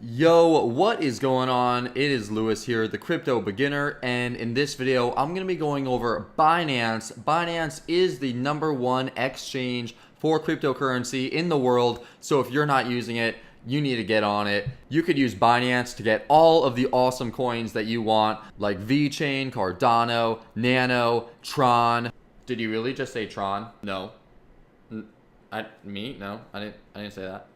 Yo, what is going on? It is Lewis here, the crypto beginner, and in this video, I'm going to be going over Binance. Binance is the #1 exchange for cryptocurrency in the world, so if you're not using it, you need to get on it. You could use Binance to get all of the awesome coins that you want, like VeChain, Cardano, Nano, Tron. Did you really just say Tron? No. No, I didn't say that.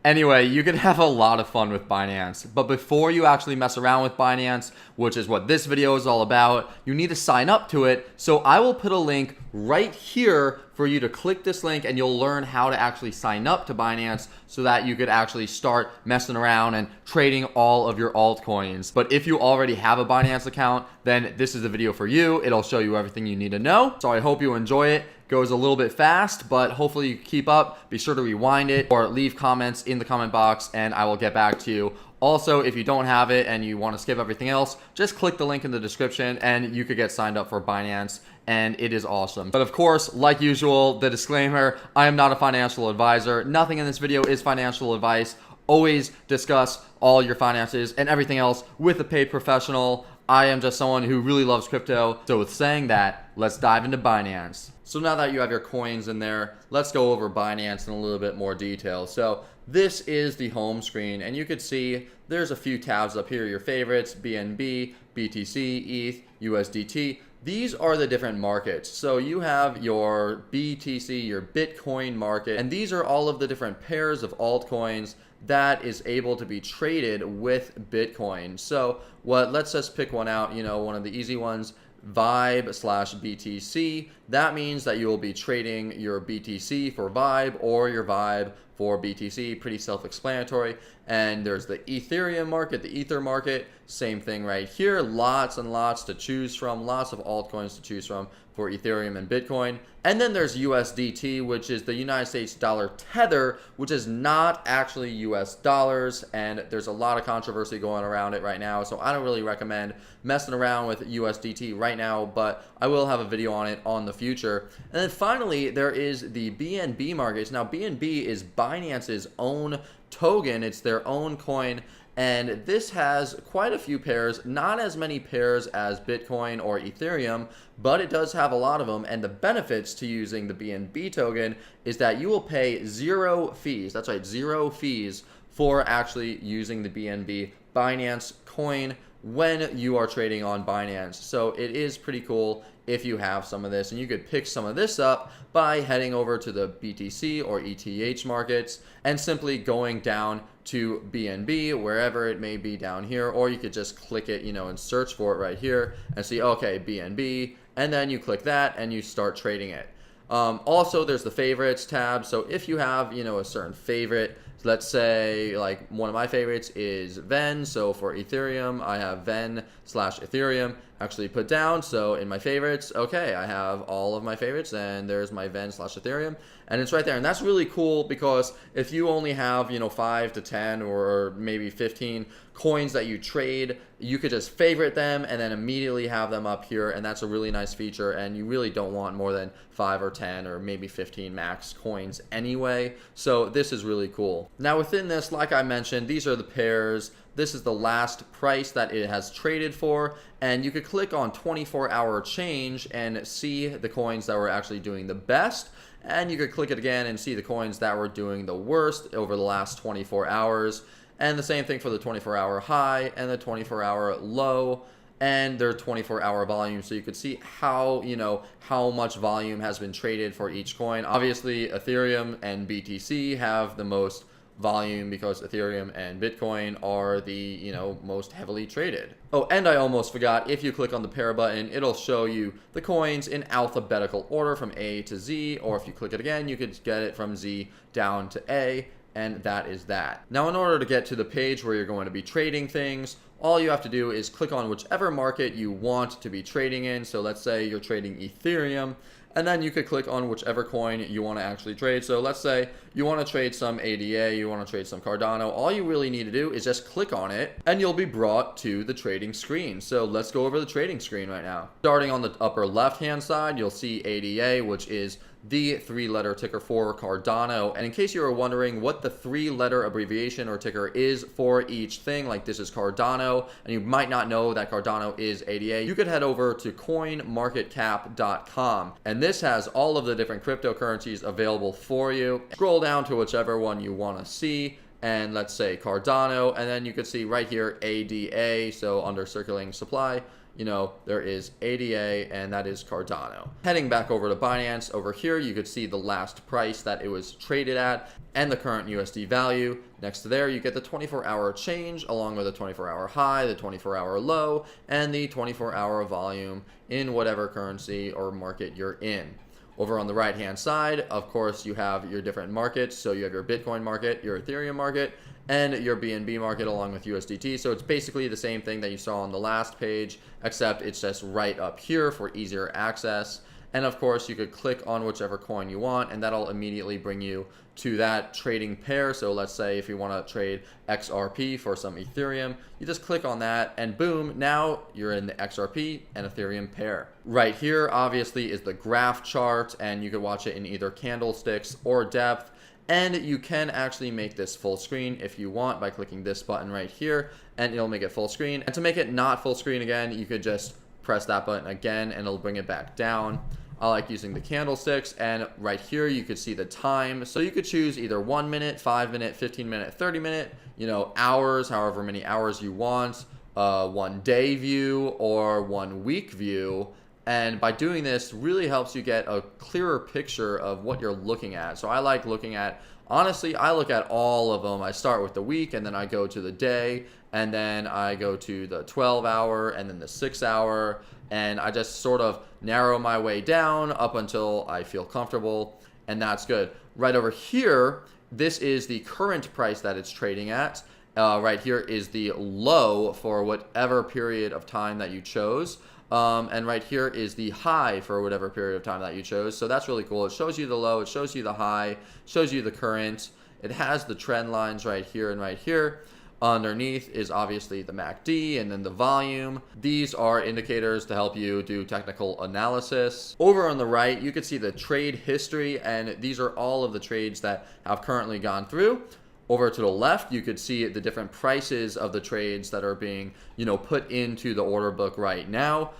Anyway, you can have a lot of fun with Binance, but before you actually mess around with Binance, which is what this video is all about, you need to sign up to it. So I will put a link right here for you to click this link and you'll learn how to actually sign up to Binance so that you could actually start messing around and trading all of your altcoins. But if you already have a Binance account, then this is the video for you. It'll show you everything you need to know. So I hope you enjoy it. Goes a little bit fast, but hopefully you keep up. Be sure to rewind it or leave comments in the comment box and I will get back to you. Also, if you don't have it and you want to skip everything else, just click the link in the description and you could get signed up for Binance, and it is awesome. But of course, like usual, the disclaimer, I am not a financial advisor. Nothing in this video is financial advice. Always discuss all your finances and everything else with a paid professional. I am just someone who really loves crypto. So with saying that, let's dive into Binance. So now that you have your coins in there, let's go over Binance in a little bit more detail. So this is the home screen, and you could see there's a few tabs up here, your favorites, BNB, BTC, ETH, USDT. These are the different markets. So you have your BTC, your Bitcoin market, and these are all of the different pairs of altcoins that is able to be traded with Bitcoin. So let's just pick one out, one of the easy ones, Vibe/BTC. That means that you will be trading your BTC for Vibe or your Vibe for BTC. Pretty self-explanatory. And there's the Ethereum market, the Ether market, same thing right here. Lots and lots to choose from, lots of altcoins to choose from for Ethereum and Bitcoin. And then there's USDT, which is the United States dollar tether, which is not actually US dollars. And there's a lot of controversy going around it right now. So I don't really recommend messing around with USDT right now, but I will have a video on it on the future. And then finally, there is the BNB markets. Now, BNB is Binance's own token. It's their own coin. And this has quite a few pairs, not as many pairs as Bitcoin or Ethereum, but it does have a lot of them. And the benefits to using the BNB token is that you will pay 0 fees. That's right, 0 fees for actually using the BNB Binance coin when you are trading on Binance. So it is pretty cool if you have some of this, and you could pick some of this up by heading over to the BTC or ETH markets and simply going down to BNB, wherever it may be down here, or you could just click it, and search for it right here and see, okay, BNB, and then you click that and you start trading it. Also, there's the favorites tab. So if you have, a certain favorite, let's say like one of my favorites is Ven. So for Ethereum, I have Ven/Ethereum actually put down. So in my favorites, okay, I have all of my favorites and there's my Ven/Ethereum and it's right there. And that's really cool because if you only have, 5 to 10 or maybe 15 coins that you trade, you could just favorite them and then immediately have them up here. And that's a really nice feature. And you really don't want more than 5 or 10 or maybe 15 max coins anyway. So this is really cool. Now within this, like I mentioned, these are the pairs. This is the last price that it has traded for, and you could click on 24-hour change and see the coins that were actually doing the best, and you could click it again and see the coins that were doing the worst over the last 24 hours, and the same thing for the 24-hour high and the 24-hour low and their 24-hour volume. So you could see how, how much volume has been traded for each coin. Obviously, Ethereum and BTC have the most volume because Ethereum and Bitcoin are the, most heavily traded. Oh, and I almost forgot, if you click on the pair button, it'll show you the coins in alphabetical order from A to Z, or if you click it again, you could get it from Z down to A, and that is that. Now, in order to get to the page where you're going to be trading things, all you have to do is click on whichever market you want to be trading in. So let's say you're trading Ethereum, and then you could click on whichever coin you want to actually trade. So let's say you want to trade some ADA, you want to trade some Cardano. All you really need to do is just click on it and you'll be brought to the trading screen. So let's go over the trading screen right now. Starting on the upper left hand side, you'll see ADA, which is the 3-letter ticker for Cardano. And in case you were wondering what the 3-letter abbreviation or ticker is for each thing, like this is Cardano, and you might not know that Cardano is ADA, you could head over to coinmarketcap.com. And this has all of the different cryptocurrencies available for you. Scroll down to whichever one you want to see, and let's say Cardano, and then you could see right here ADA, so under circulating supply, you know, there is ADA, and that is Cardano. Heading back over to Binance, over here you could see the last price that it was traded at and the current USD value. Next to there, you get the 24-hour change along with the 24-hour high, the 24-hour low, and the 24-hour volume in whatever currency or market you're in. Over on the right-hand side, of course, you have your different markets. So you have your Bitcoin market, your Ethereum market, and your BNB market along with USDT. So it's basically the same thing that you saw on the last page, except it's just right up here for easier access. And of course, you could click on whichever coin you want, and that'll immediately bring you to that trading pair. So let's say if you want to trade XRP for some Ethereum, you just click on that and boom, now you're in the XRP and Ethereum pair. Right here, obviously, is the graph chart, and you could watch it in either candlesticks or depth. And you can actually make this full screen if you want by clicking this button right here, and it'll make it full screen. And to make it not full screen again, you could just press that button again and it'll bring it back down. I like using the candlesticks, and right here you could see the time. So you could choose either 1 minute, 5 minute, 15 minute, 30 minute, you know, hours, however many hours you want, 1 day view or 1 week view. And by doing this really helps you get a clearer picture of what you're looking at. So I like looking at, honestly, I look at all of them. I start with the week, and then I go to the day, and then I go to the 12-hour, and then the 6-hour, and I just sort of narrow my way down up until I feel comfortable, and that's good. Right over here, this is the current price that it's trading at. Right here is the low for whatever period of time that you chose. And right here is the high for whatever period of time that you chose. So that's really cool. It shows you the low, it shows you the high, shows you the current. It has the trend lines right here and right here. Underneath is obviously the MACD and then the volume. These are indicators to help you do technical analysis. Over on the right, you can see the trade history, and these are all of the trades that have currently gone through. Over to the left, you could see the different prices of the trades that are being, you know, put into the order book right now.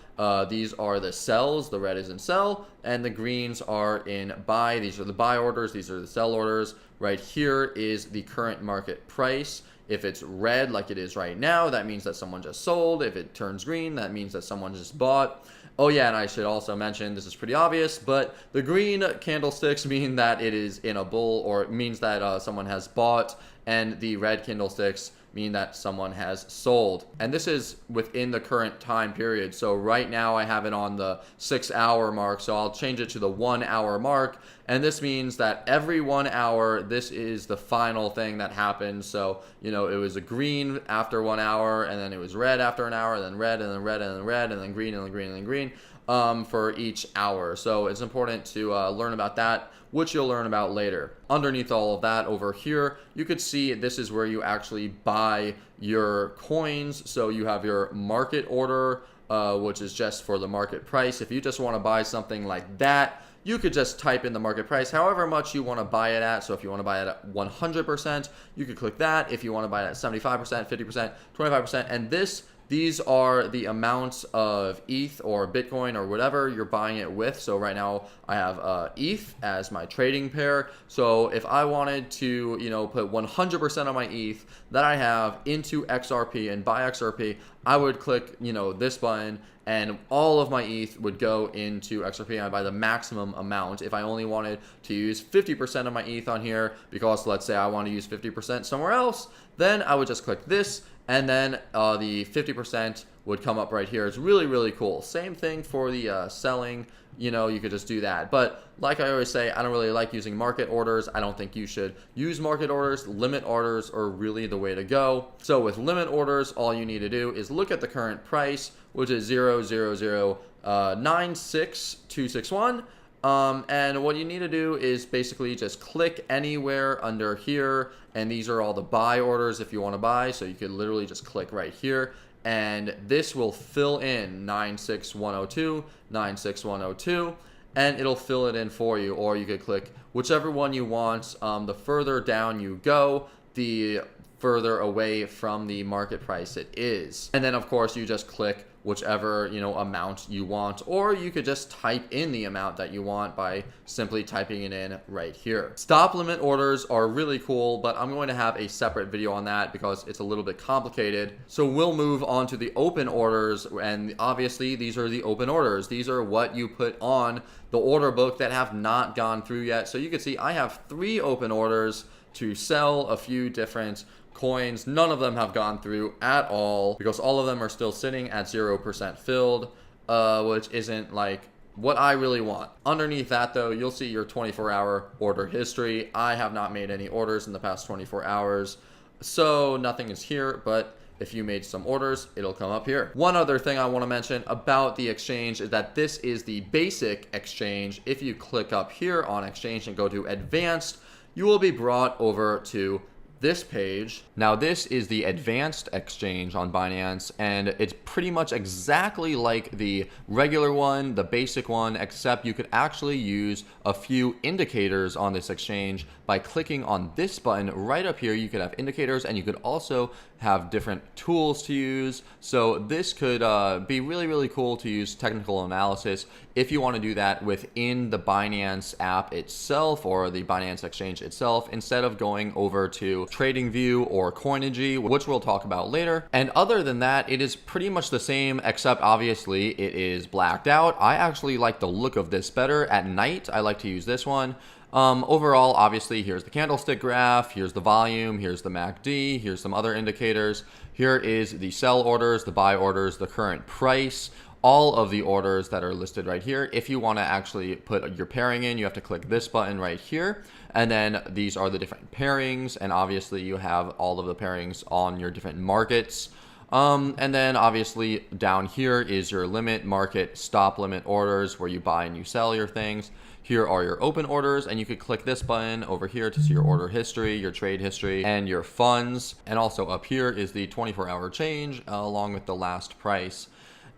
These are the sells, the red is in sell, and the greens are in buy. These are the buy orders, these are the sell orders. Right here is the current market price. If it's red like it is right now, that means that someone just sold. If it turns green, that means that someone just bought. Oh yeah, and I should also mention, this is pretty obvious, but the green candlesticks mean that it is in a bull, or it means that someone has bought, and the red candlesticks mean that someone has sold. And this is within the current time period. So right now I have it on the 6-hour mark, so I'll change it to the 1-hour mark. And this means that every 1 hour, this is the final thing that happens. So, you know, it was a green after 1 hour, and then it was red after an hour, and then red, and then red, and then red, and then green, and then green, and then green. For each hour. So it's important to learn about that, which you'll learn about later. Underneath all of that over here, you could see this is where you actually buy your coins. So you have your market order, which is just for the market price. If you just want to buy something like that, you could just type in the market price, however much you want to buy it at. So if you want to buy it at 100%, you could click that. If you want to buy it at 75%, 50%, 25%, and these are the amounts of ETH or Bitcoin or whatever you're buying it with. So right now I have ETH as my trading pair. So if I wanted to, you know, put 100% of my ETH that I have into XRP and buy XRP, I would click, you know, this button, and all of my ETH would go into XRP, and I buy the maximum amount. If I only wanted to use 50% of my ETH on here, because let's say I want to use 50% somewhere else, then I would just click this, and then the 50% would come up right here. It's really, really cool. Same thing for the selling. You know, you could just do that. But like I always say, I don't really like using market orders. I don't think you should use market orders. Limit orders are really the way to go. So with limit orders, all you need to do is look at the current price, which is 0.00096,261. And what you need to do is basically just click anywhere under here, and these are all the buy orders if you want to buy. So you could literally just click right here, and this will fill in 96102, 96102, and it'll fill it in for you. Or you could click whichever one you want. The further down you go, the further away from the market price it is. And then of course you just click whichever amount you want, or you could just type in the amount that you want by simply typing it in right here. Stop limit orders are really cool, but I'm going to have a separate video on that because it's a little bit complicated. So we'll move on to the open orders, and obviously these are the open orders. These are what you put on the order book that have not gone through yet. So you can see I have 3 open orders to sell a few different coins. None of them have gone through at all because all of them are still sitting at 0% filled, which isn't like what I really want. Underneath that though, you'll see your 24-hour order history. I have not made any orders in the past 24 hours, so nothing is here, but if you made some orders, it'll come up here. One other thing I want to mention about the exchange is that this is the basic exchange. If you click up here on exchange and go to advanced, you will be brought over to this page. Now this is the advanced exchange on Binance, and it's pretty much exactly like the regular one, the basic one, except you could actually use a few indicators on this exchange by clicking on this button right up here. You could have indicators, and you could also have different tools to use. So this could be really, really cool to use technical analysis if you want to do that within the Binance app itself or the Binance exchange itself, instead of going over to TradingView or Coinigy, which we'll talk about later. And other than that, it is pretty much the same, except obviously it is blacked out. I actually like the look of this better at night. I like to use this one. Overall, obviously, here's the candlestick graph, here's the volume, here's the MACD, here's some other indicators. Here is the sell orders, the buy orders, the current price, all of the orders that are listed right here. If you want to actually put your pairing in, you have to click this button right here. And then these are the different pairings, and obviously you have all of the pairings on your different markets. And then obviously down here is your limit, market, stop limit orders, where you buy and you sell your things. Here are your open orders, and you could click this button over here to see your order history, your trade history, and your funds. And also up here is the 24-hour change along with the last price.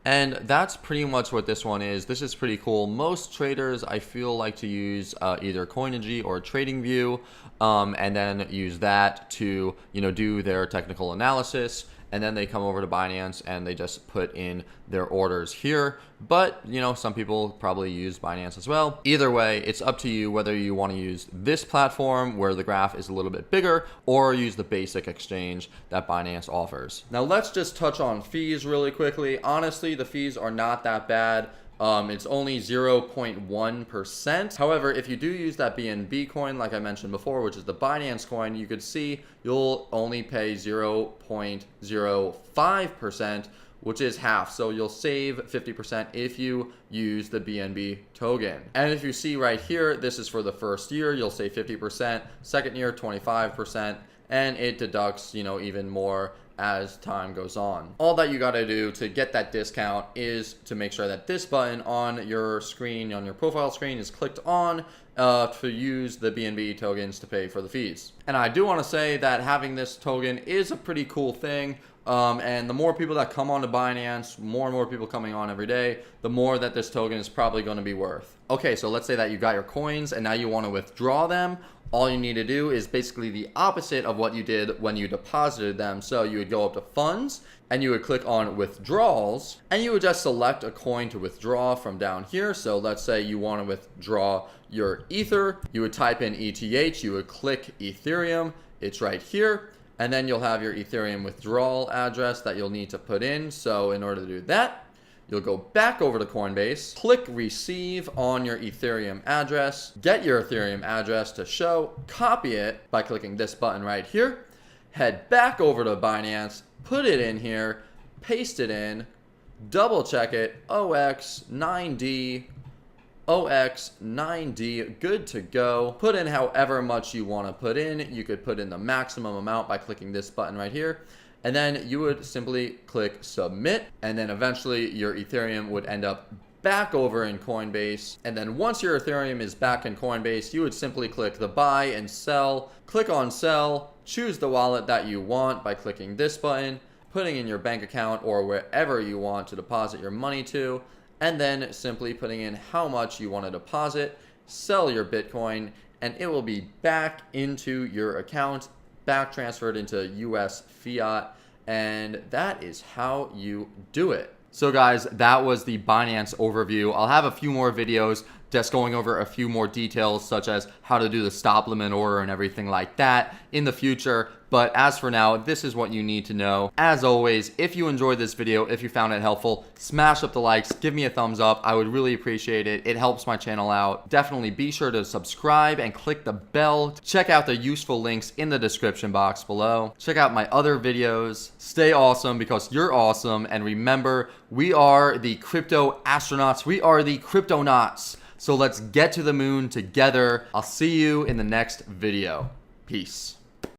And that's pretty much what this one is. This is pretty cool. Most traders, I feel, like to use either Coinigy or TradingView, and then use that to do their technical analysis. And then they come over to Binance and they just put in their orders here. But, some people probably use Binance as well. Either way, it's up to you whether you want to use this platform where the graph is a little bit bigger, or use the basic exchange that Binance offers. Now let's just touch on fees really quickly. Honestly, the fees are not that bad. It's only 0.1%. However, if you do use that BNB coin, like I mentioned before, which is the Binance coin, you could see you'll only pay 0.05%, which is half. So you'll save 50% if you use the BNB token. And if you see right here, this is for the first year, you'll save 50%, second year, 25%, and it deducts, even more as time goes on. All that you got to do to get that discount is to make sure that this button on your screen, on your profile screen, is clicked on to use the BNB tokens to pay for the fees. And I do want to say that having this token is a pretty cool thing. And the more people that come on to Binance, more and more people coming on every day, the more that this token is probably going to be worth. Okay, so let's say that you got your coins and now you want to withdraw them. All you need to do is basically the opposite of what you did when you deposited them. So you would go up to funds and you would click on withdrawals, and you would just select a coin to withdraw from down here. So let's say you want to withdraw your Ether. You would type in ETH, you would click Ethereum. It's right here. And then you'll have your Ethereum withdrawal address that you'll need to put in. So in order to do that, you'll go back over to Coinbase, click receive on your Ethereum address, get your Ethereum address to show, copy it by clicking this button right here, head back over to Binance, put it in here, paste it in, double check it, OX9D, good to go. Put in however much you want to put in. You could put in the maximum amount by clicking this button right here. And then you would simply click submit, and then eventually your Ethereum would end up back over in Coinbase. And then once your Ethereum is back in Coinbase, you would simply click the buy and sell, click on sell, choose the wallet that you want by clicking this button, putting in your bank account or wherever you want to deposit your money to, and then simply putting in how much you want to deposit, sell your Bitcoin, and it will be back into your account, back transferred into US fiat, and that is how you do it. So guys, that was the Binance overview. I'll have a few more videos just going over a few more details, such as how to do the stop limit order and everything like that in the future. But as for now, this is what you need to know. As always, if you enjoyed this video, if you found it helpful, smash up the likes, give me a thumbs up. I would really appreciate it. It helps my channel out. Definitely be sure to subscribe and click the bell. Check out the useful links in the description box below. Check out my other videos. Stay awesome because you're awesome. And remember, we are the crypto astronauts. We are the cryptonauts. So let's get to the moon together. I'll see you in the next video. Peace.